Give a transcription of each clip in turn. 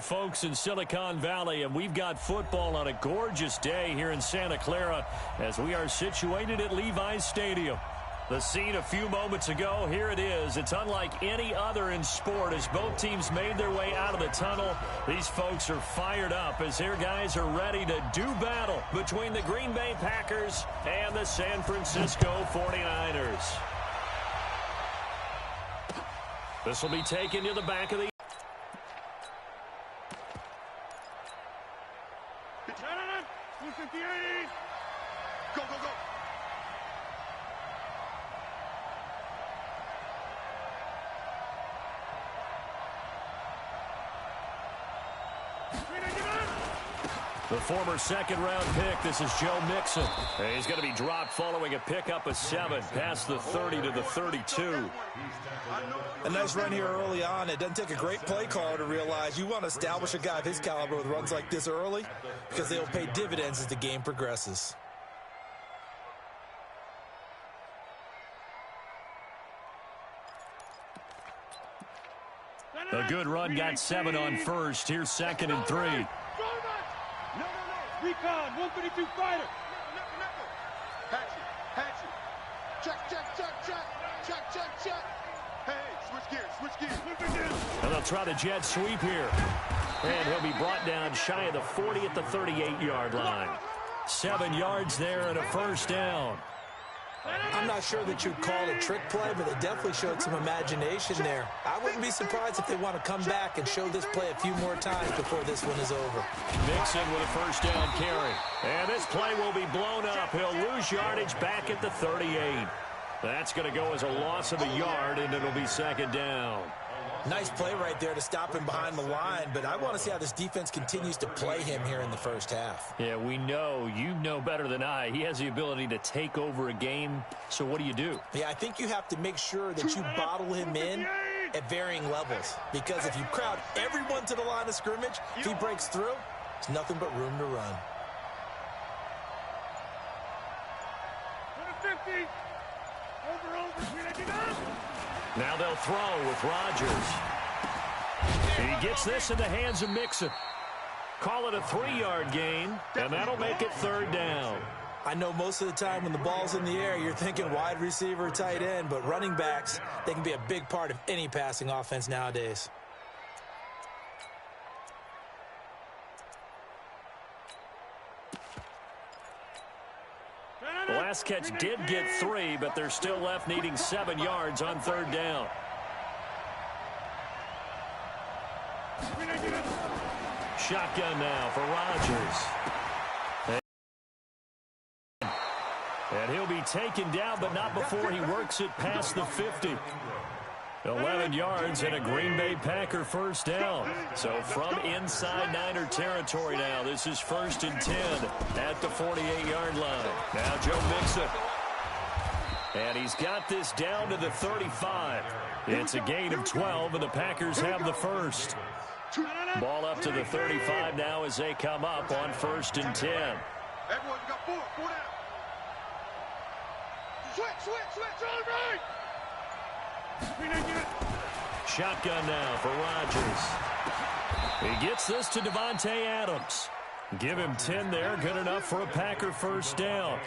Folks in Silicon Valley, and we've got football on a gorgeous day here in Santa Clara as we are situated at Levi's Stadium. The scene a few moments ago, here it is. It's unlike any other in sport as both teams made their way out of the tunnel. These folks are fired up as their guys are ready to do battle between the Green Bay Packers and the San Francisco 49ers. This will be taken to the back of the Go, go, go. The former second-round pick, this is Joe Mixon. He's going to be dropped following a pickup of 7 past the 30 to the 32. A nice run here early on. It doesn't take a great play caller to realize you want to establish a guy of his caliber with runs like this early because they'll pay dividends as the game progresses. A good run got 7 on first. Here's 2nd and 3. No. Recon, 132 fighter. Hatchet. Check. Hey, switch gears. And they'll try the jet sweep here. And he'll be brought down shy of the 40 at the 38-yard line. 7 yards there and a first down. I'm not sure that you'd call it a trick play, but it definitely showed some imagination there. I wouldn't be surprised if they want to come back and show this play a few more times before this one is over. Mixon with a first down carry. And this play will be blown up. He'll lose yardage back at the 38. That's going to go as a loss of a yard, and it'll be 2nd down. Nice play right there to stop him behind the line, but I want to see how this defense continues to play him here in the first half. Yeah, we know. You know better than I. He has the ability to take over a game, so what do? Yeah, I think you have to make sure that you bottle him in at varying levels, because if you crowd everyone to the line of scrimmage, if he breaks through, there's nothing but room to run. Now they'll throw with Rodgers. He gets this in the hands of Mixon. Call it a 3-yard gain, and that'll make it 3rd down. I know most of the time when the ball's in the air, you're thinking wide receiver, tight end, but running backs, they can be a big part of any passing offense nowadays. The last catch did get 3, but they're still left needing 7 yards on 3rd down. Shotgun now for Rodgers. And he'll be taken down, but not before he works it past the 50. 11 yards and a Green Bay Packer first down. So from inside Niner territory now, this is 1st and 10 at the 48-yard line. Now Joe Mixon. And he's got this down to the 35. It's a gain of 12, and the Packers have the first. Ball up to the 35 now as they come up on 1st and 10. Everyone got 4 down. Switch, all right. Shotgun now for Rodgers. He gets this to Devontae Adams. Give him 10 there. Good enough for a Packer first down.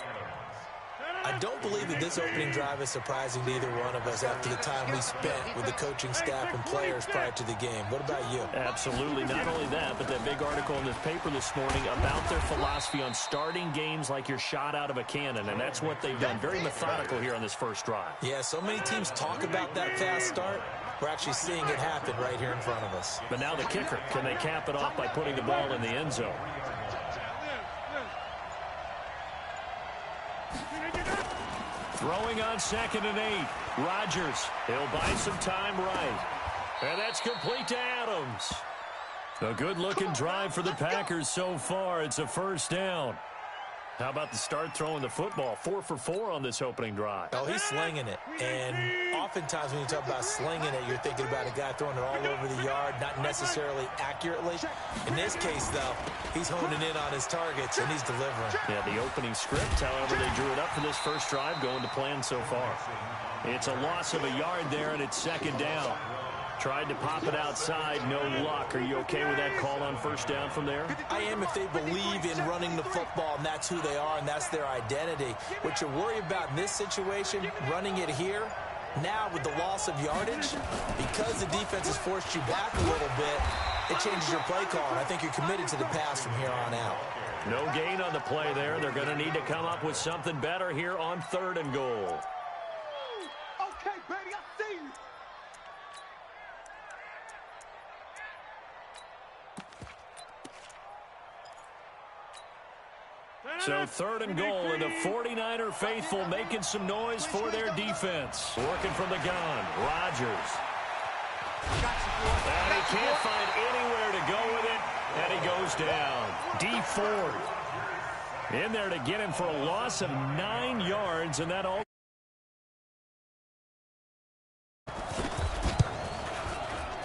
I don't believe that this opening drive is surprising to either one of us after the time we spent with the coaching staff and players prior to the game. What about you? Absolutely. Not only that, but that big article in the paper this morning about their philosophy on starting games like you're shot out of a cannon, and that's what they've done. Very methodical here on this first drive. Yeah, so many teams talk about that fast start. We're actually seeing it happen right here in front of us. But now the kicker. Can they cap it off by putting the ball in the end zone? Throwing on 2nd and 8. Rodgers. He'll buy some time right. And that's complete to Adams. A good-looking drive for the Packers so far. It's a first down. How about the start throwing the football? 4 for 4 on this opening drive. Oh, he's slinging it. And oftentimes when you talk about slinging it, you're thinking about a guy throwing it all over the yard, not necessarily accurately. In this case, though, he's honing in on his targets, and he's delivering. Yeah, the opening script, however, they drew it up for this first drive, going to plan so far. It's a loss of a yard there, and it's 2nd down. Tried to pop it outside, no luck. Are you okay with that call on first down from there? I am if they believe in running the football, and that's who they are, and that's their identity. What you're worried about in this situation, running it here, now with the loss of yardage, because the defense has forced you back a little bit, it changes your play call, and I think you're committed to the pass from here on out. No gain on the play there. They're going to need to come up with something better here on 3rd and goal. Okay, baby, I see you. So 3rd and goal, and the 49er faithful making some noise for their defense. Working from the gun, Rodgers. And he can't find anywhere to go with it, and he goes down. D Ford in there to get him for a loss of 9 yards, and that all.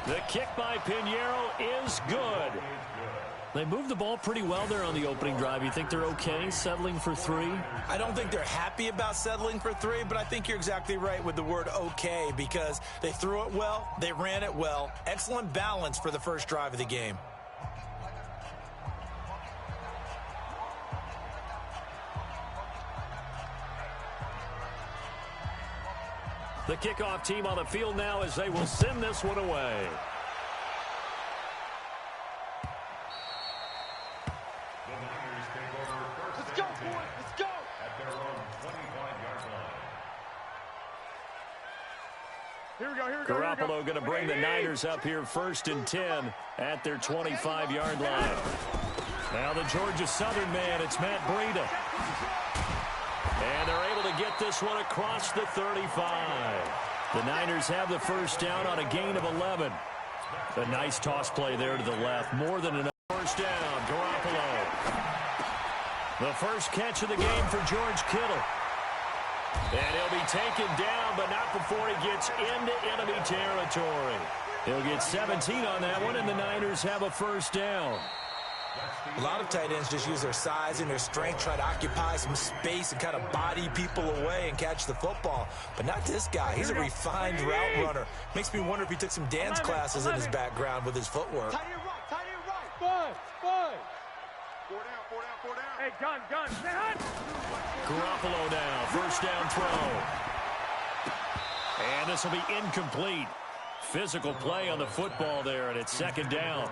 The kick by Pinheiro is good. They moved the ball pretty well there on the opening drive. You think they're okay settling for 3? I don't think they're happy about settling for 3, but I think you're exactly right with the word okay, because they threw it well, they ran it well. Excellent balance for the first drive of the game. The kickoff team on the field now as they will send this one away. Let's go, boys. Let's go. At their own 25-yard line. Here we go, here we go. Garoppolo going to bring the Niners up here 1st and 10 at their 25-yard line. Now the Georgia Southern man, it's Matt Breida. And they're able to get this one across the 35. The Niners have the first down on a gain of 11. A nice toss play there to the left. More than enough. First down, Garoppolo. The first catch of the game for George Kittle. And he'll be taken down, but not before he gets into enemy territory. He'll get 17 on that one, and the Niners have a first down. A lot of tight ends just use their size and their strength, try to occupy some space and kind of body people away and catch the football. But not this guy. He's a refined route runner. Makes me wonder if he took some dance classes in his background with his footwork. Tight end right, tight end right. Five. 4 down. Hey, gun. Stay hot. Garoppolo now, first down throw. And this will be incomplete. Physical play on the football there, and it's 2nd down.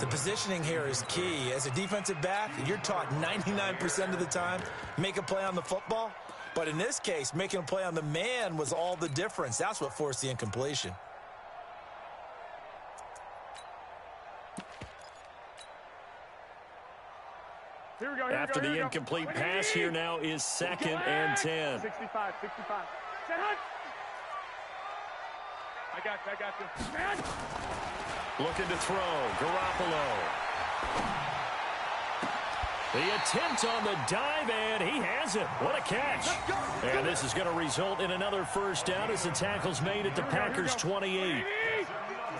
The positioning here is key. As a defensive back, you're taught 99% of the time, make a play on the football. But in this case, making a play on the man was all the difference. That's what forced the incompletion. Here we go. After the incomplete pass, here now is 2nd and 10. 65. Stay hot. I got you. Looking to throw, Garoppolo. The attempt on the dive, and he has it. What a catch. And this is going to result in another first down as the tackle's made at the Packers' 28.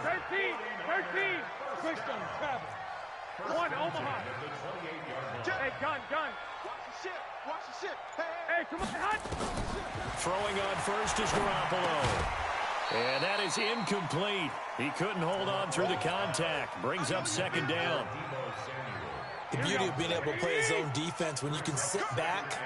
13. Clifton, Travis. 1, Omaha. Hey, gun. Watch the shit. Hey, come on, hot. Throwing on first is Garoppolo. And that is incomplete. He couldn't hold on through the contact. Brings up 2nd down. The beauty of being able to play a zone defense, when you can sit back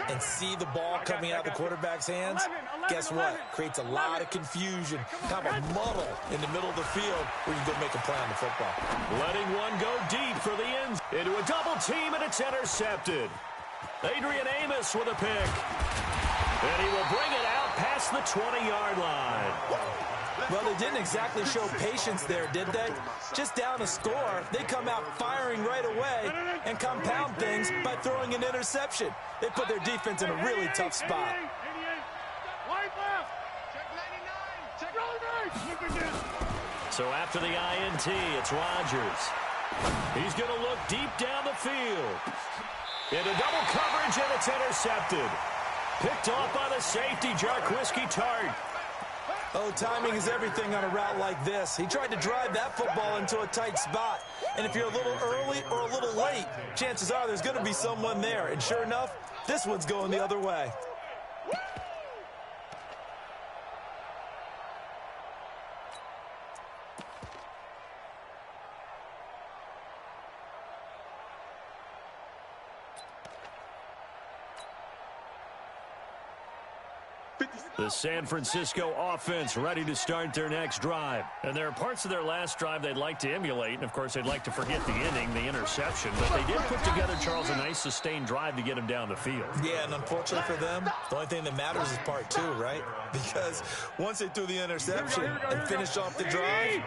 and see the ball coming out of the quarterback's hands, guess what? Creates a lot of confusion, kind of a muddle in the middle of the field where you can go make a play on the football. Letting one go deep for the end. Into a double team, and it's intercepted. Adrian Amos with a pick. And he will bring it out past the 20-yard line. Well, they didn't exactly show patience there, did they? Just down a score, they come out firing right away and compound things by throwing an interception. They put their defense in a really tough spot. So after the INT, it's Rodgers. He's going to look deep down the field. Into double coverage, and it's intercepted. Picked off by the safety, Jarquiski Tart. Oh, timing is everything on a route like this. He tried to drive that football into a tight spot. And if you're a little early or a little late, chances are there's going to be someone there. And sure enough, this one's going the other way. The San Francisco offense ready to start their next drive. And there are parts of their last drive they'd like to emulate. And, of course, they'd like to forget the inning, the interception. But they did put together, Charles, a nice sustained drive to get him down the field. Yeah, and unfortunately for them, the only thing that matters is part two, right? Because once they threw the interception and finished off the drive,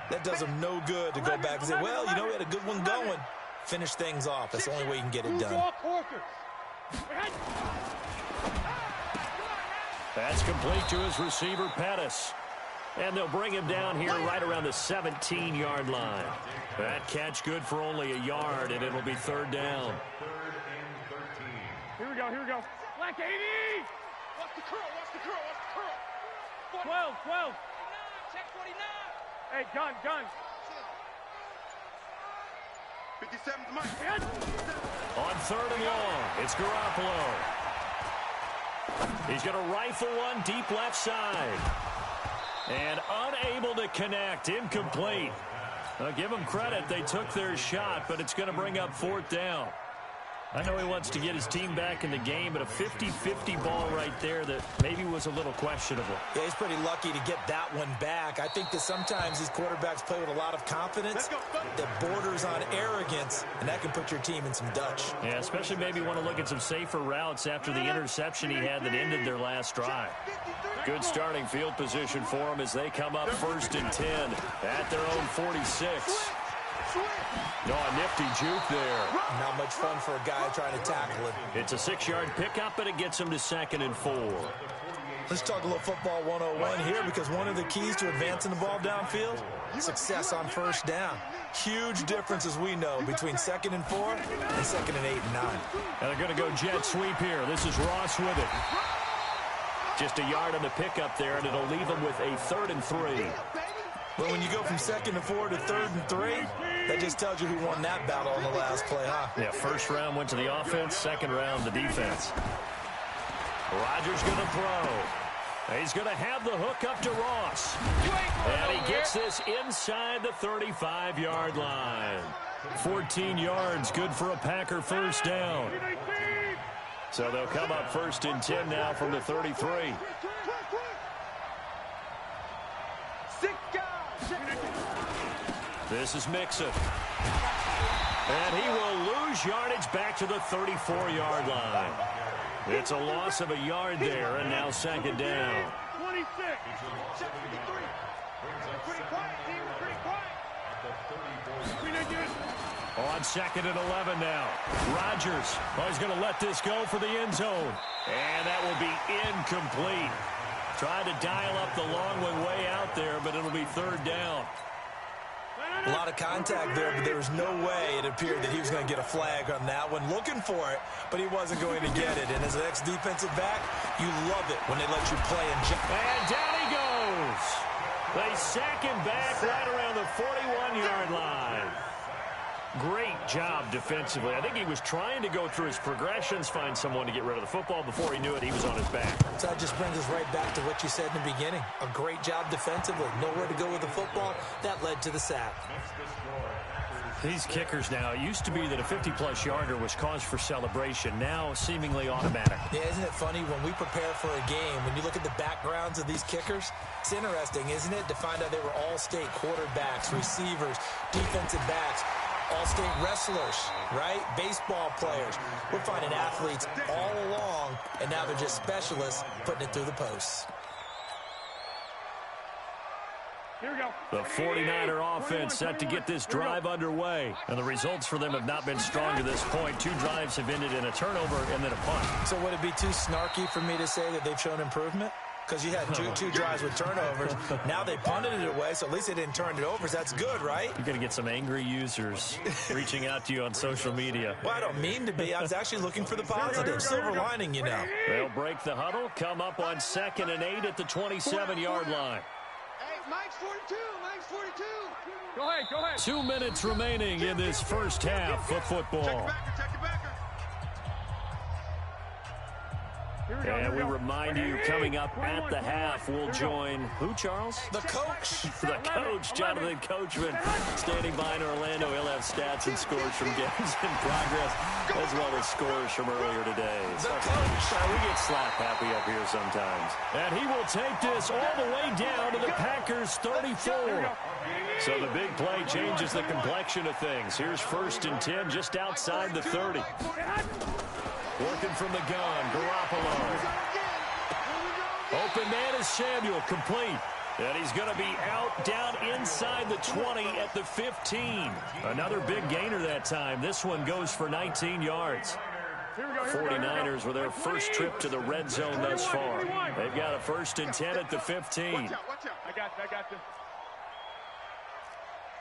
that does them no good to go back and say, well, you know, we had a good one going. Finish things off. That's the only way you can get it done. That's complete to his receiver, Pettis. And they'll bring him down here right around the 17-yard line. That catch good for only a yard, and it'll be third down. Here we go, here we go. Black 80! Watch the curl, watch the curl, watch the curl. 12. Check 49. Hey, gun. 57's Mike. On third and long, it's Garoppolo. He's going to rifle one deep left side. And unable to connect, incomplete. I'll give them credit, they took their shot, but it's going to bring up fourth down. I know he wants to get his team back in the game, but a 50-50 ball right there that maybe was a little questionable. Yeah, he's pretty lucky to get that one back. I think that sometimes these quarterbacks play with a lot of confidence that borders on arrogance, and that can put your team in some Dutch. Yeah, especially maybe want to look at some safer routes after the interception he had that ended their last drive. Good starting field position for them as they come up first and 10 at their own 46. Oh, a nifty juke there. Not much fun for a guy trying to tackle it. It's a 6-yard pickup, and it gets him to 2nd and 4. Let's talk a little football 101 here, because one of the keys to advancing the ball downfield, success on first down. Huge difference, as we know, between 2nd and 4 and 2nd and 8 and 9. And they're going to go jet sweep here. This is Ross with it. Just a yard on the pickup there, and it'll leave them with a 3rd and 3. Well, when you go from 2nd and 4 to 3rd and 3, that just tells you who won that battle on the last play, huh? Yeah, first round went to the offense, second round the defense. Rodgers going to throw. He's going to have the hook up to Ross. And he gets this inside the 35-yard line. 14 yards, good for a Packer first down. So they'll come up first and 10 now from the 33. This is Mixon. And he will lose yardage back to the 34-yard line. It's a loss of a yard there, and now 2nd down. 26. On 2nd and 11 now. Rodgers. Oh, he's going to let this go for the end zone. And that will be incomplete. Tried to dial up the long one way out there, but it'll be 3rd down. A lot of contact there, but there was no way it appeared that he was going to get a flag on that one. Looking for it, but he wasn't going to get it. And as an ex-defensive back, you love it when they let you play. And down he goes. They sack him back right around the 41-yard line. Great job defensively. I think he was trying to go through his progressions, find someone to get rid of the football. Before he knew it, he was on his back. So that just brings us right back to what you said in the beginning. A great job defensively. Nowhere to go with the football. That led to the sack. These kickers now, it used to be that a 50-plus yarder was cause for celebration. Now, seemingly automatic. Yeah, isn't it funny when we prepare for a game, when you look at the backgrounds of these kickers, it's interesting, isn't it, to find out they were all-state quarterbacks, receivers, defensive backs, all-state wrestlers, right? Baseball players. We're finding athletes all along, and now they're just specialists putting it through the posts. Here we go. The 49er offense set to get this drive underway. And the results for them have not been strong to this point. 2 drives have ended in a turnover and then a punt. So would it be too snarky for me to say that they've shown improvement? Because you had two drives with turnovers. Now they punted it away, so at least they didn't turn it over. So that's good, right? You're going to get some angry users reaching out to you on social media. Well, I don't mean to be. I was actually looking for the positive. Silver lining, you know. They'll break the huddle, come up on 2nd and 8 at the 27-yard line. Hey, Mike's 42. Mike's 42. Go ahead. 2 minutes remaining in this first half of football. And we remind you, coming up at the half, we'll join who, Charles? The coach. The coach, Jonathan Coachman, standing by in Orlando. He'll have stats and scores from games in progress, as well as scores from earlier today. The coach. We get slap happy up here sometimes. And he will take this all the way down to the Packers' 34. So the big play changes the complexion of things. Here's 1st and 10 just outside the 30. Working from the gun, Garoppolo. Open man is Samuel, complete. And he's going to be out down inside the 20 at the 15. Another big gainer that time. This one goes for 19 yards. 49ers with their first trip to the red zone thus far. They've got a 1st and 10 at the 15. Watch out. I got this.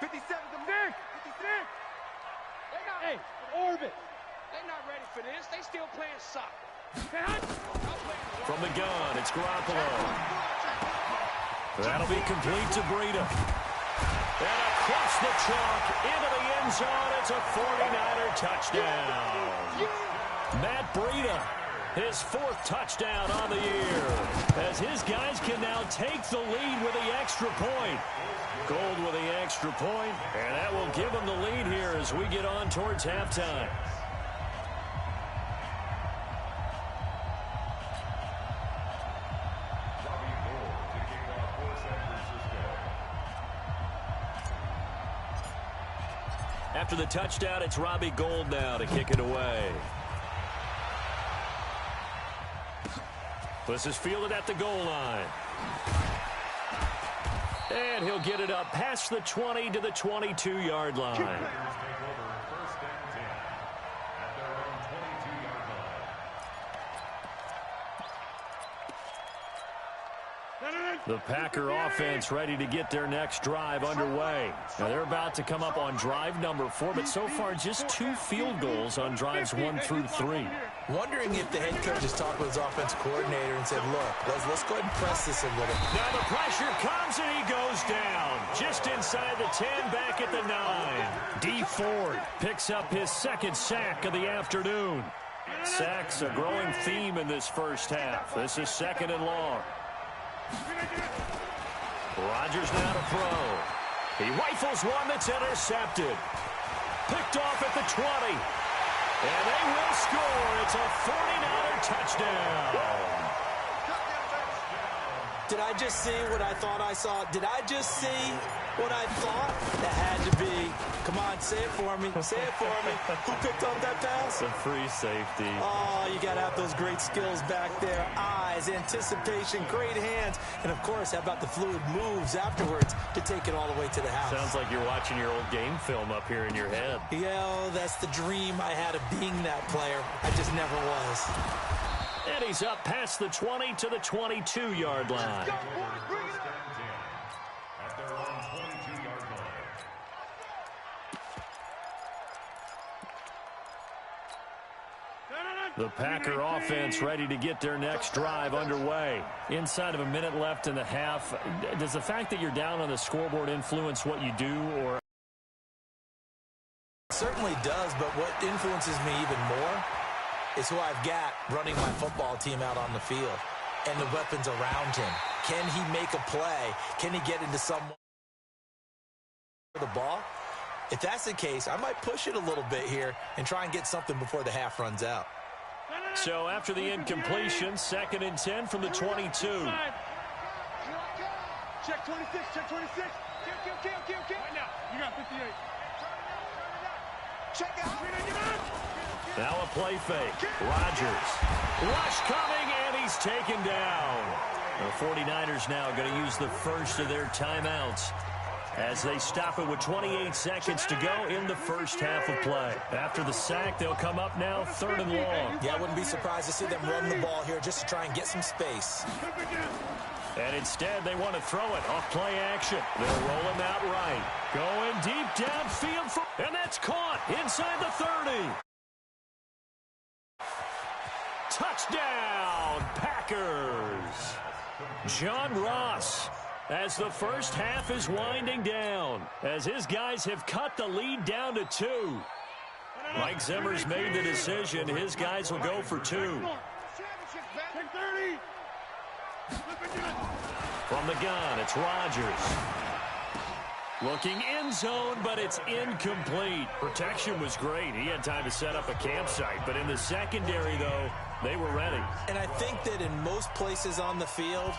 57 to 56. Hey, orbit. They're not ready for this. They still playing soccer. From the gun, it's Garoppolo. That'll be complete to Breida. And across the chalk into the end zone. It's a 49er touchdown. Matt Breida, his 4th touchdown on the year, as his guys can now take the lead with the extra point. Gold with the extra point, and that will give them the lead here as we get on towards halftime. After the touchdown, it's Robbie Gould now to kick it away. This is fielded at the goal line. And he'll get it up past the 20 to the 22-yard line. The Packer offense ready to get their next drive underway. Now they're about to come up on drive number 4, but so far just 2 field goals on drives 1 through 3. Wondering if the head coach has talked with his offense coordinator and said, look, let's go ahead and press this a little. Now the pressure comes and he goes down. Just inside the 10, back at the 9. D. Ford picks up his 2nd sack of the afternoon. Sacks a growing theme in this first half. This is 2nd and long. Rodgers now to throw. He rifles one that's intercepted. Picked off at the 20. And they will score. It's a 49er touchdown. Did I just see what I thought I saw? Did I just see what I thought? That had to be. Come on, say it for me. Say it for me. Who picked up that pass? A free safety. Oh, you got to have those great skills back there. Eyes, anticipation, great hands. And, of course, how about the fluid moves afterwards to take it all the way to the house? Sounds like you're watching your old game film up here in your head. Yeah, that's the dream I had of being that player. I just never was. And he's up past the 20 to the 22-yard line. The Packer offense ready to get their next drive underway. Inside of a minute left in the half. Does the fact that you're down on the scoreboard influence what you do, or? It certainly does, but what influences me even more is who I've got running my football team out on the field and the weapons around him. Can he make a play? Can he get into someone for the ball? If that's the case, I might push it a little bit here and try and get something before the half runs out. So after the incompletion, 2nd and 10 from the 22. Check 26, check 26. Kill. Right now, you got 58. Check out. Now a play fake. Rodgers. Rush coming, and he's taken down. The 49ers now going to use the first of their timeouts as they stop it with 28 seconds to go in the first half of play. After the sack, they'll come up now 3rd and long. Yeah, I wouldn't be surprised to see them run the ball here just to try and get some space. And instead, they want to throw it off play action. They'll roll him out right. Going deep downfield, and that's caught inside the 30. Touchdown, Packers. John Ross, as the first half is winding down, as his guys have cut the lead down to 2. Mike Zimmer's made the decision. His guys will go for 2. Check 30. From the gun, it's Rodgers. Looking end zone, but it's incomplete. Protection was great. He had time to set up a campsite, but in the secondary, though, they were ready. And I think that in most places on the field,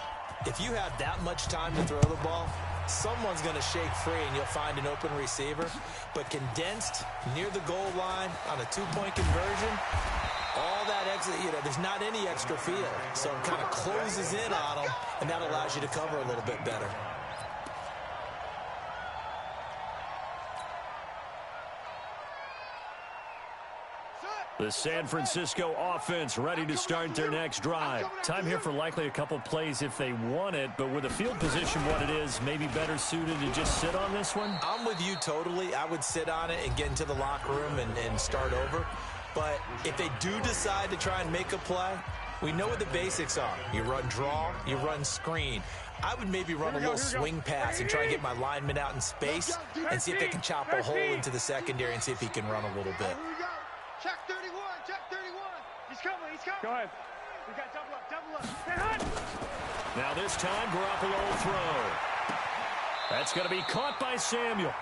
if you have that much time to throw the ball, someone's going to shake free and you'll find an open receiver. But condensed near the goal line on a two-point conversion, all that extra, there's not any extra field. So it kind of closes in on them, and that allows you to cover a little bit better. The San Francisco offense ready to start their next drive. Time here for likely a couple plays if they want it, but with the field position what it is, maybe better suited to just sit on this one? I'm with you totally. I would sit on it and get into the locker room and start over. But if they do decide to try and make a play, we know what the basics are. You run draw, you run screen. I would maybe run a little swing pass and try and get my lineman out in space and see if they can chop a hole into the secondary and see if he can run a little bit. Check 31, check 31. He's coming, he's coming. Go ahead. We got double up. Stay hot. Now this time, Garoppolo will throw. That's going to be caught by Samuel.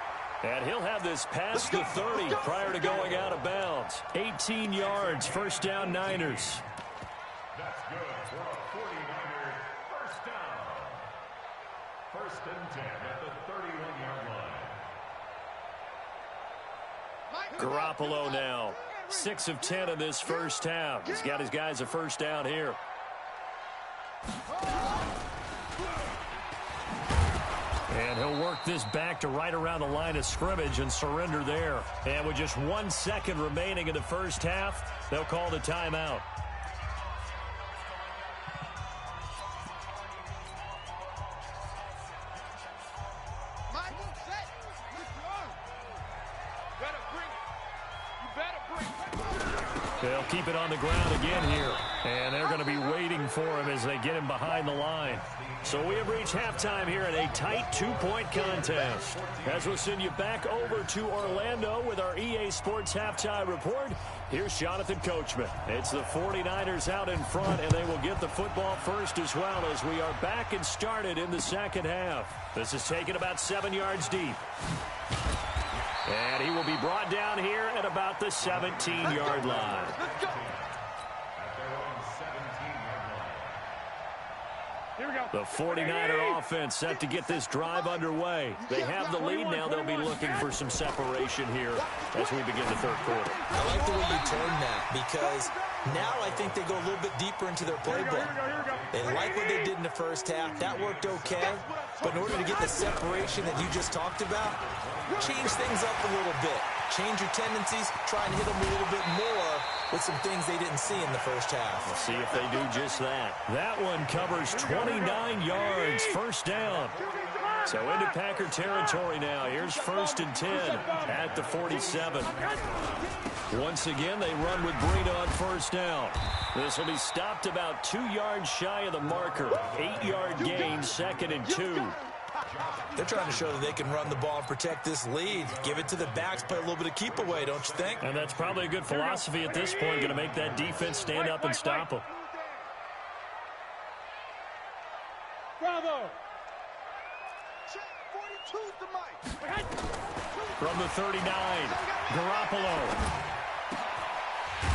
And he'll have this past the 30 prior to going out of bounds. 18 yards, first down Niners. That's good for a 49er first down. First and 10 at the 31-yard line. Garoppolo now. 6 of 10 in this first half. He's got his guys a first down here. And he'll work this back to right around the line of scrimmage and surrender there. And with just 1 second remaining in the first half, they'll call the timeout. They'll keep it on the ground again here. And they're going to be waiting for him as they get him behind the line. So we have reached halftime here in a tight 2-point contest. As we'll send you back over to Orlando with our EA Sports Halftime Report, here's Jonathan Coachman. It's the 49ers out in front, and they will get the football first as well as we are back and started in the second half. This is taken about 7 yards deep. And he will be brought down here at about the 17-yard line. The 49er offense set to get this drive underway. They have the lead now. They'll be looking for some separation here as we begin the third quarter. I like the way you turn that because now I think they go a little bit deeper into their playbook. They like what they did in the first half. That worked okay. But in order to get the separation that you just talked about, change things up a little bit. Change your tendencies. Try and hit them a little bit more with some things they didn't see in the first half. We'll see if they do just that. That one covers 29 yards, first down. So into Packer territory now. Here's first and 10 at the 47. Once again, they run with Breida on first down. This will be stopped about 2 yards shy of the marker. 8-yard gain, second and 2. They're trying to show that they can run the ball and protect this lead. Give it to the backs, play a little bit of keep away, don't you think? And that's probably a good philosophy at this point, going to make that defense stand up and stop them. Bravo. From the 39, Garoppolo.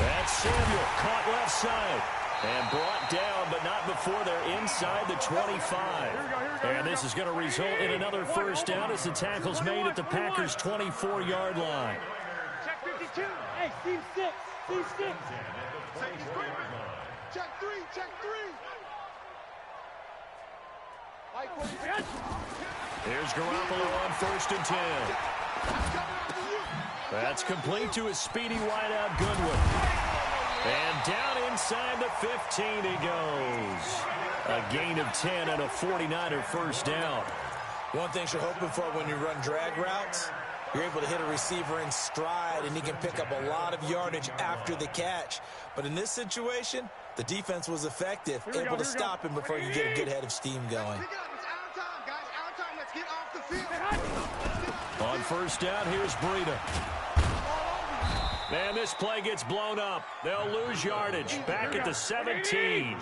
That's Samuel, caught left side. And brought down, but not before they're inside the 25. And this is going to result in another first down as the tackle's made at the Packers' 24-yard line. Check 52. Hey, Steve 6. Steve 6. Check 3. Check 3. Here's Garoppolo on first and 10. That's complete to his speedy wideout Goodwin. And down inside the 15 he goes. A gain of 10 and a 49er first down. One thing you're hoping for when you run drag routes, you're able to hit a receiver in stride and he can pick up a lot of yardage after the catch. But in this situation, the defense was effective, able to stop him before you get a good head of steam going. On first down, here's Breida. And this play gets blown up. They'll lose yardage. Back at the 17.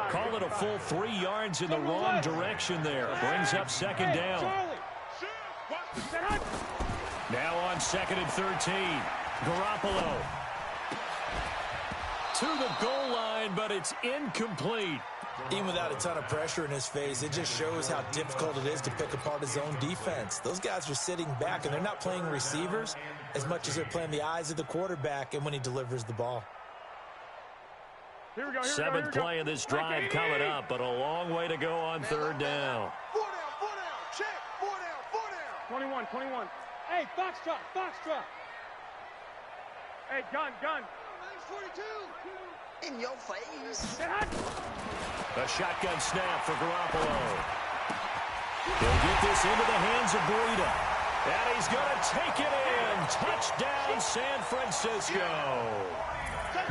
Call it a full 3 yards in the wrong direction there. Brings up second down. Now on 2nd and 13. Garoppolo. To the goal line, but it's incomplete. Even without a ton of pressure in his face, it just shows how difficult it is to pick apart his own defense. Those guys are sitting back, and they're not playing receivers as much as they're playing the eyes of the quarterback and when he delivers the ball. Here we go, 7th play of this drive coming up, but a long way to go on 3rd down. 4 down, check, 4 down. 21. Hey, Foxtrot. Hey, gun. 42. In your face. A shotgun snap for Garoppolo. He'll get this into the hands of Breida. And he's going to take it in. Touchdown, San Francisco.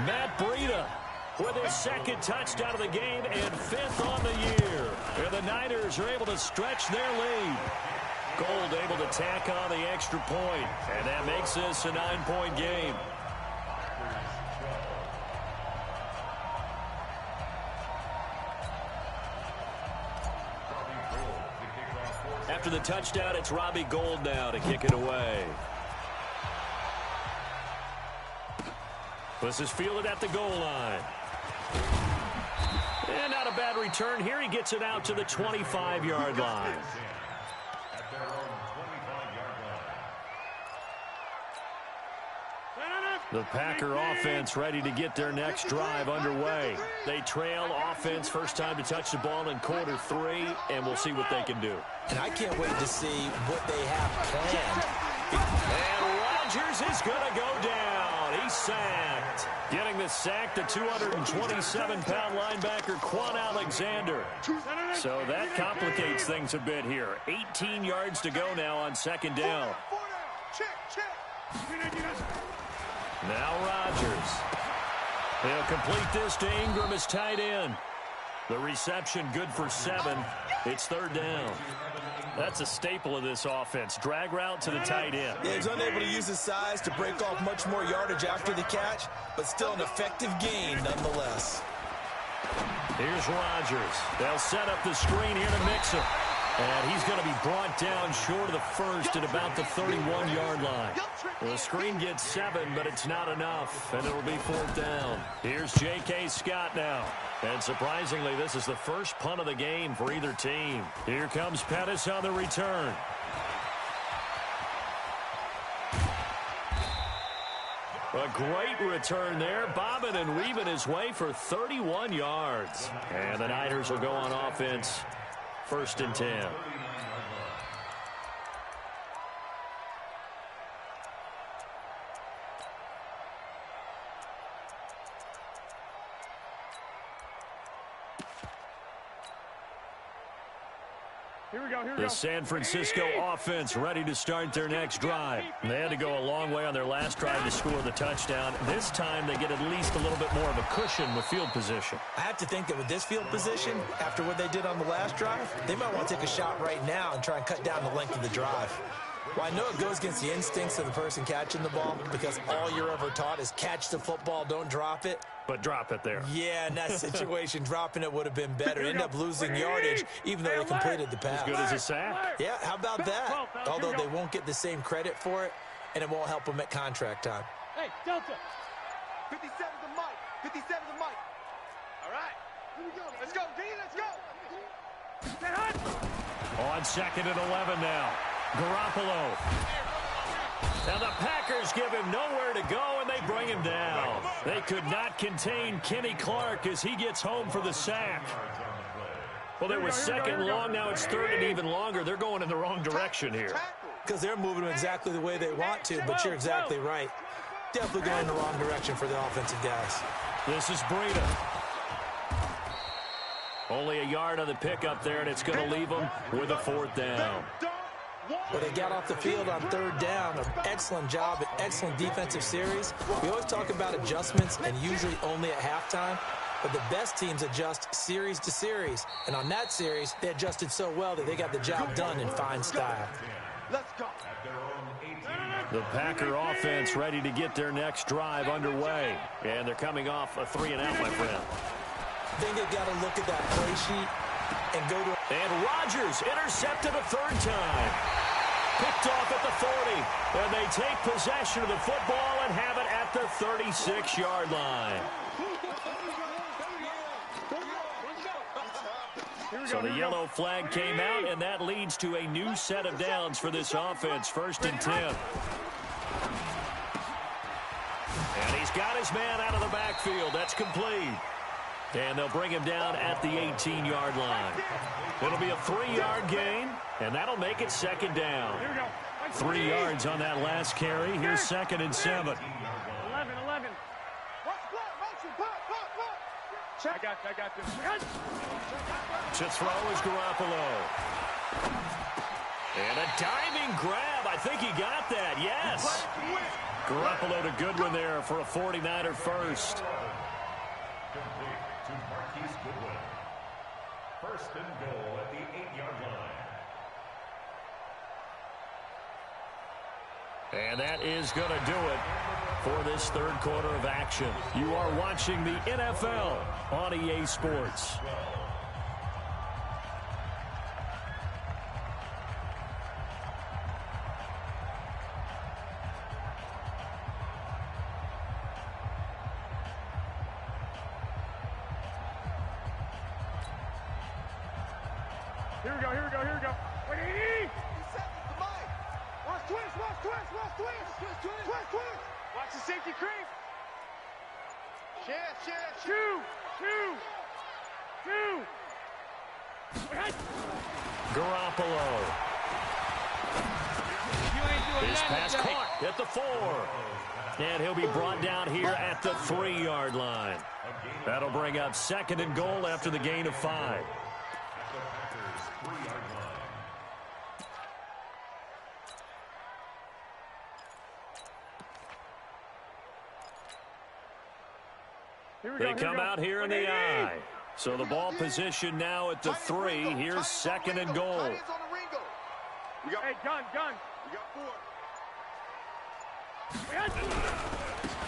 Matt Breida with his 2nd touchdown of the game and 5th on the year. And the Niners are able to stretch their lead. Gold able to tack on the extra point. And that makes this a 9-point game. After the touchdown, it's Robbie Gould now to kick it away. This is fielded at the goal line. And not a bad return here. He gets it out to the 25-yard line. The Packer offense ready to get their next drive underway. They trail offense, first time to touch the ball in quarter 3, and we'll see what they can do. And I can't wait to see what they have planned. And Rodgers is going to go down. He's sacked. Getting the sack, the 227-pound linebacker, Quan Alexander. So that complicates things a bit here. 18 yards to go now on 2nd down. Now Rodgers. He'll complete this to Ingram as tight end. The reception good for 7. It's 3rd down. That's a staple of this offense. Drag route to the tight end. Yeah, he's unable to use his size to break off much more yardage after the catch, but still an effective gain nonetheless. Here's Rodgers. They'll set up the screen here to Mixon. And he's going to be brought down short of the first at about the 31-yard line. Well, the screen gets 7, but it's not enough, and it'll be 4th down. Here's J.K. Scott now. And surprisingly, this is the first punt of the game for either team. Here comes Pettis on the return. A great return there, bobbing and weaving his way for 31 yards. And the Niners will go on offense. 1st and 10. Here we go. The San Francisco offense ready to start their next drive. They had to go a long way on their last drive to score the touchdown. This time they get at least a little bit more of a cushion with field position. I have to think that with this field position, after what they did on the last drive, they might want to take a shot right now and try and cut down the length of the drive. Well, I know it goes against the instincts of the person catching the ball because all you're ever taught is catch the football, don't drop it. But drop it there. Yeah, in that situation, dropping it would have been better. End up losing yardage, even though they completed the pass. As good as a sack. Yeah, how about that? Although they won't get the same credit for it, and it won't help them at contract time. Hey, Delta. 57 the mic. 57 the mic. All right. Here we go. Let's go, D. Let's go. On 2nd and 11 now. Garoppolo. Now the Packers give him nowhere to go, and they bring him down. They could not contain Kenny Clark as he gets home for the sack. Well, there was 2nd long. Now it's 3rd and even longer. They're going in the wrong direction here. Because they're moving them exactly the way they want to, but you're exactly right. Definitely going in the wrong direction for the offensive guys. This is Breida. Only a yard on the pickup there, and it's going to leave them with a 4th down. Well, they got off the field on 3rd down. An excellent job, an excellent defensive series. We always talk about adjustments and usually only at halftime, but the best teams adjust series to series. And on that series, they adjusted so well that they got the job done in fine style. Let's go. The Packer offense ready to get their next drive underway. And they're coming off a 3-and-out, my friend. I think they've got to look at that play sheet and go to... And Rodgers intercepted a third time. Picked off at the 40. And they take possession of the football and have it at the 36-yard line. So the yellow flag came out, and that leads to a new set of downs for this offense. 1st and 10. And he's got his man out of the backfield. That's complete. And they'll bring him down at the 18-yard line. It'll be a 3-yard gain, and that'll make it 2nd down. 3 yards on that last carry. Here's 2nd and 7. 11. I got this. To throw is Garoppolo. And a diving grab. I think he got that. Yes. Garoppolo to Goodwin there for a 49er first. Complete to Marquise Goodwin. 1st and goal at the 8-yard line. And that is going to do it for this 3rd quarter of action. You are watching the NFL on EA Sports. Here we go. Wait, 80! Twist! Watch the safety creep! Share! Two! Garoppolo. His pass caught at the 4. And he'll be brought down here at the 3-yard line. That'll bring up 2nd and goal after the gain of 5. They come out here in the I. So the ball position now at the 3. Here's 2nd and goal. Hey, gun.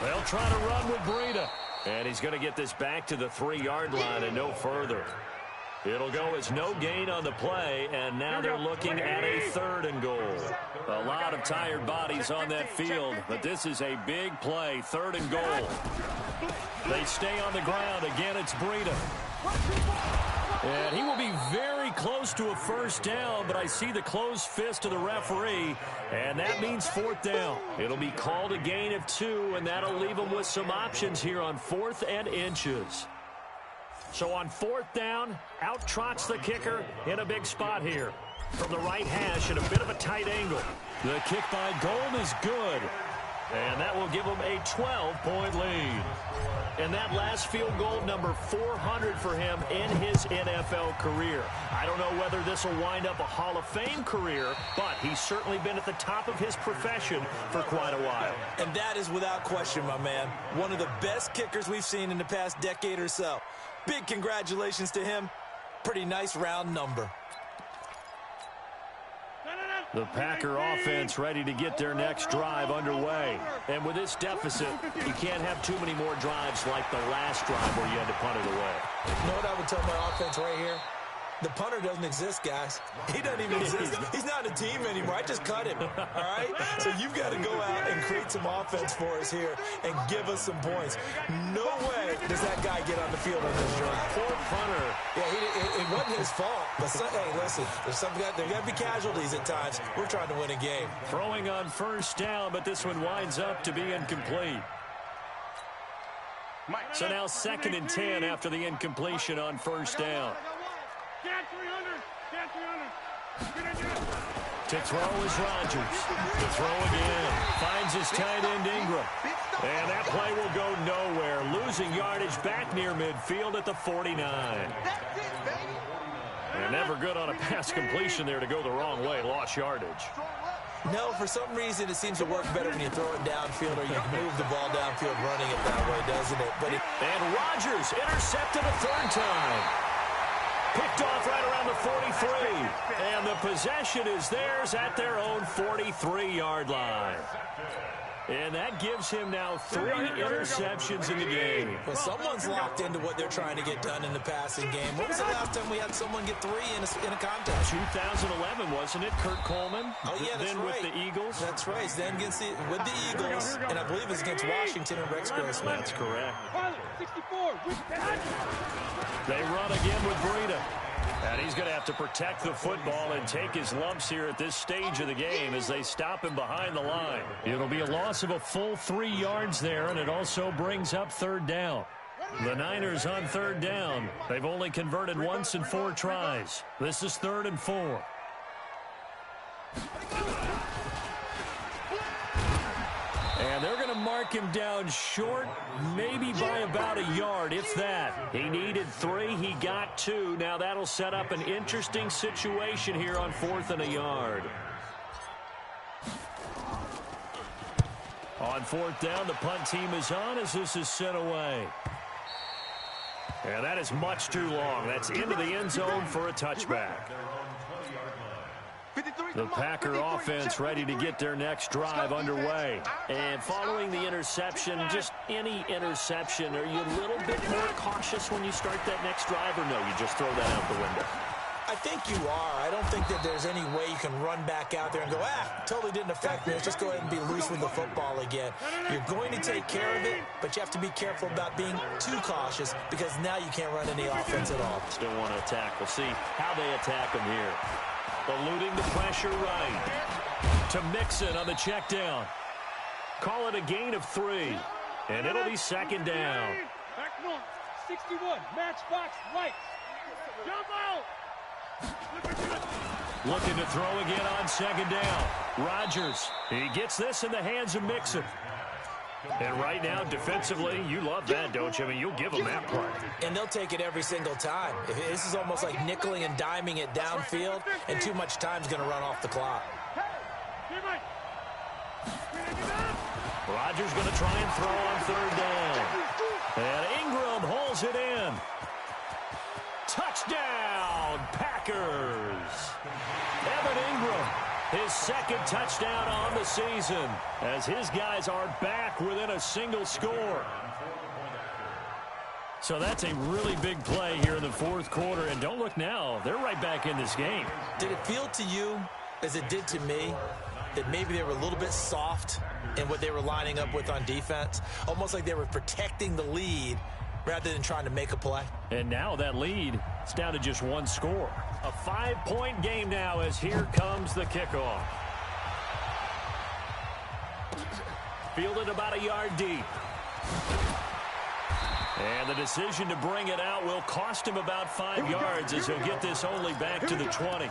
They'll try to run with Breida. And he's going to get this back to the 3-yard line and no further. It'll go as no gain on the play, and now they're looking at a 3rd and goal. A lot of tired bodies on that field, but this is a big play. 3rd and goal. They stay on the ground. Again, it's Breida. And he will be very close to a 1st down, but I see the closed fist of the referee, and that means 4th down. It'll be called a gain of 2, and that'll leave them with some options here on 4th and inches. So on 4th down, out trots the kicker in a big spot here. From the right hash at a bit of a tight angle. The kick by Gold is good. And that will give them a 12-point lead. And that last field goal, number 400 for him in his NFL career. I don't know whether this will wind up a Hall of Fame career, but he's certainly been at the top of his profession for quite a while. And that is without question, my man. One of the best kickers we've seen in the past decade or so. Big congratulations to him. Pretty nice round number. The Packer offense ready to get their next drive underway. And with this deficit, you can't have too many more drives like the last drive where you had to punt it away. You know what I would tell my offense right here? The punter doesn't exist, guys. He doesn't even exist. He's not a team anymore. I just cut him, all right? So you've got to go out and create some offense for us here and give us some points. No way does that guy get on the field on this joint. Poor punter. Yeah, it wasn't his fault. But, hey, listen, there got to be casualties at times. We're trying to win a game. Throwing on 1st down, but this one winds up to be incomplete. So now 2nd and 10 after the incompletion on 1st down. To throw is Rodgers. To throw again. Finds his tight end Ingram. And that play will go nowhere. Losing yardage back near midfield at the 49. And never good on a pass completion there to go the wrong way. Lost yardage. No, for some reason it seems to work better when you throw it downfield or you move the ball downfield running it that way, doesn't it? And Rodgers intercepted a 3rd time. Picked off right around the 43. And the possession is theirs at their own 43-yard line. And that gives him now 3 interceptions in the game. Well, someone's locked into what they're trying to get done in the passing game. When was the last time we had someone get 3 in a contest? 2011, wasn't it? Kurt Coleman. Oh, yeah, that's then right. With the Eagles. That's right. Then with the Eagles, and I believe it's against Washington and Rex Grossman. That's correct. 64. They run again with Breida. And he's going to have to protect the football and take his lumps here at this stage of the game as they stop him behind the line. It'll be a loss of a full 3 yards there, and it also brings up 3rd down. The Niners on 3rd down. They've only converted once in 4 tries. This is 3rd and 4. And they're going to mark him down short, maybe by about a yard, if that. He needed 3. He got 2. Now that'll set up an interesting situation here on 4th and a yard. On 4th down, the punt team is on as this is sent away. And that is much too long. That's into the end zone for a touchback. The Packer offense ready to get their next drive underway. And following the interception, just any interception, are you a little bit more cautious when you start that next drive, or no, you just throw that out the window? I think you are. I don't think that there's any way you can run back out there and go, totally didn't affect me. Let's just go ahead and be loose with the football again. You're going to take care of it, but you have to be careful about being too cautious because now you can't run any offense at all. Still want to attack. We'll see how they attack them here. Eluding the pressure right. To Mixon on the check down. Call it a gain of 3. And it'll be 2nd down. Back north. 61. Matchbox right. Jump out. Looking to throw again on 2nd down. Rodgers. He gets this in the hands of Mixon. And right now, defensively, you love that, don't you? I mean, you'll give them that play. And they'll take it every single time. This is almost like nickeling and diming it downfield, and too much time's going to run off the clock. Rodgers going to try and throw on 3rd down. And Ingram holds it in. Touchdown, Packers. Evan Ingram, his 2nd touchdown on the season, as his guys are back within a single score. So that's a really big play here in the 4th quarter, and don't look now, they're right back in this game. Did it feel to you, as it did to me, that maybe they were a little bit soft in what they were lining up with on defense? Almost like they were protecting the lead rather than trying to make a play. And now that lead is down to just 1 score. A 5-point game now as here comes the kickoff. Fielded about a yard deep. And the decision to bring it out will cost him about 5 yards as he'll get this only back to the 20.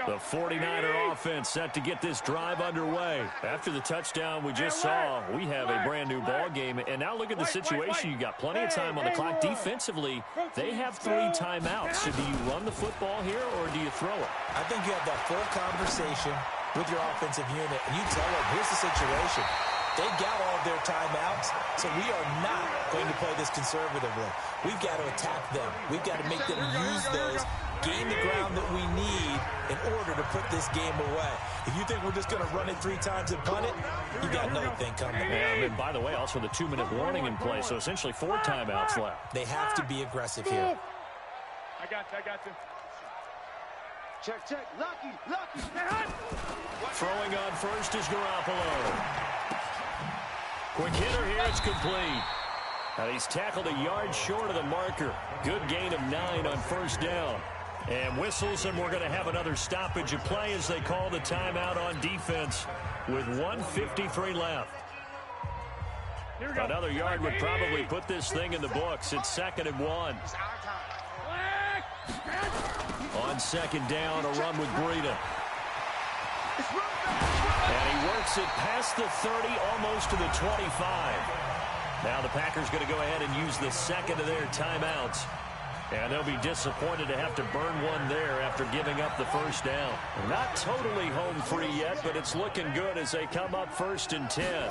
The 49er offense set to get this drive underway. After the touchdown we just saw, we have a brand-new ball game. And now look at the situation. You got plenty of time on the clock. Defensively, they have 3 timeouts. So do you run the football here, or do you throw it? I think you have that full conversation with your offensive unit, and you tell them, here's the situation. They've got all of their timeouts, so we are not going to play this conservatively. We've got to attack them. We've got to make them use those, gain the ground that we need in order to put this game away. If you think we're just going to run it 3 times and punt it, you got another thing coming. And by the way, also the 2-minute warning in play, so essentially 4 timeouts left. They have to be aggressive here. I got you. Check. Lucky. Throwing on first is Garoppolo. Quick hitter here, it's complete. And he's tackled a yard short of the marker. Good gain of 9 on 1st down. And whistles, and we're going to have another stoppage of play as they call the timeout on defense with 1:53 left. Another yard would probably put this thing in the books. It's 2nd and 1. On 2nd down, a run with Breida. And he works it past the 30, almost to the 25. Now the Packers going to go ahead and use the 2nd of their timeouts. And they'll be disappointed to have to burn one there after giving up the 1st down. Not totally home free yet, but it's looking good as they come up 1st and 10.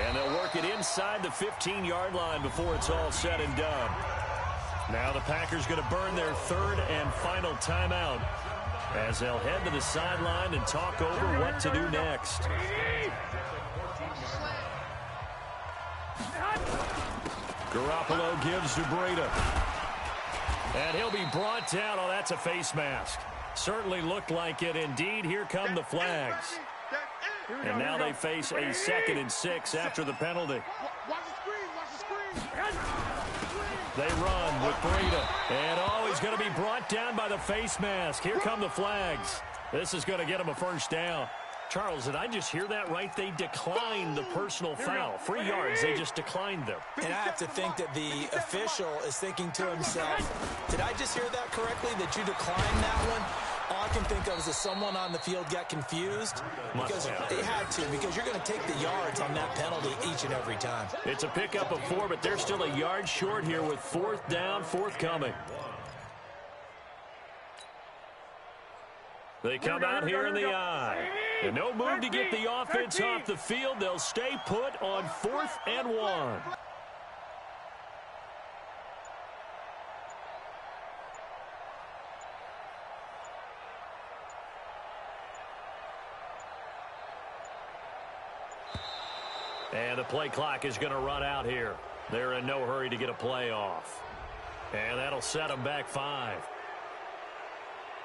And they'll work it inside the 15-yard line before it's all said and done. Now the Packers going to burn their third and final timeout as they'll head to the sideline and talk over what to do next. Garoppolo gives to Breida. And he'll be brought down. Oh, that's a face mask. Certainly looked like it. Indeed, here come the flags. And now they face a 2nd and 6 after the penalty. They run with Breida. And oh, he's going to be brought down by the face mask. Here come the flags. This is going to get him a first down. Charles, did I just hear that right? They declined the personal foul. 3 yards, they just declined them. And I have to think that the official is thinking to himself, did I just hear that correctly, that you declined that one? All I can think of is that someone on the field got confused. Because they had to, because you're going to take the yards on that penalty each and every time. It's a pickup of 4, but they're still a yard short here with 4th down, forthcoming. They come out here in the eye. And no move to get the offense off the field. They'll stay put on 4th and 1. And the play clock is going to run out here. They're in no hurry to get a play off. And that'll set them back 5.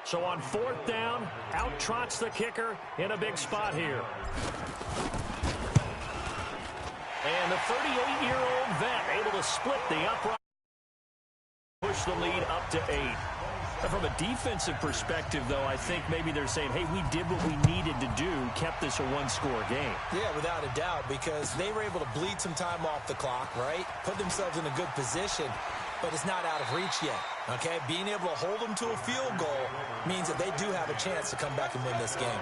So on 4th down, out trots the kicker in a big spot here. And the 38-year-old vet able to split the upright, push the lead up to 8. And from a defensive perspective, though, I think maybe they're saying, hey, we did what we needed to do, kept this a 1-score game. Yeah, without a doubt, because they were able to bleed some time off the clock, right? Put themselves in a good position, but it's not out of reach yet, okay? Being able to hold them to a field goal means that they do have a chance to come back and win this game.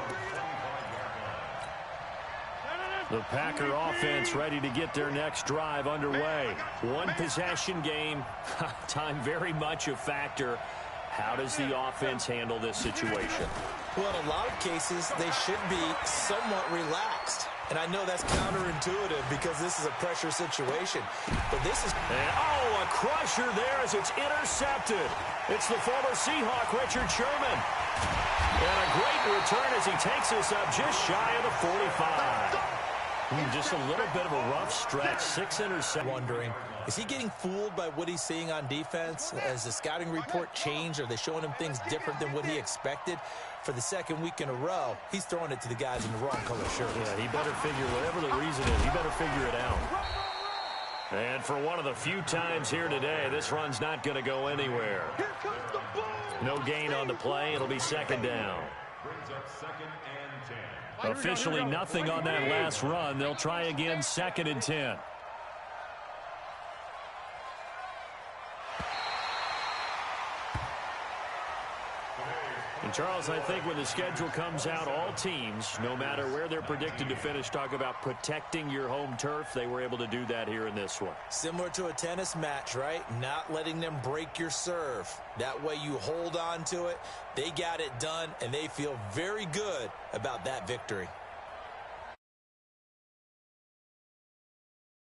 The Packer offense ready to get their next drive underway. One possession game, time very much a factor. How does the offense handle this situation? Well, in a lot of cases, they should be somewhat relaxed. And I know that's counterintuitive because this is a pressure situation. But this is... And, oh, a crusher there as it's intercepted. It's the former Seahawk, Richard Sherman. And a great return as he takes us up just shy of the 45. Just a little bit of a rough stretch. 6 interceptions. Wondering, is he getting fooled by what he's seeing on defense? Has the scouting report changed? Are they showing him things different than what he expected? For the 2nd week in a row, he's throwing it to the guys in the wrong color shirts. Yeah, he better figure, whatever the reason is, he better figure it out. And for one of the few times here today, this run's not going to go anywhere. No gain on the play. It'll be 2nd down. Brings up 2nd and 10. Officially nothing on that last run. They'll try again 2nd and 10. And Charles, I think when the schedule comes out, all teams, no matter where they're predicted to finish, talk about protecting your home turf. They were able to do that here in this one. Similar to a tennis match, right? Not letting them break your serve. That way you hold on to it. They got it done, and they feel very good about that victory.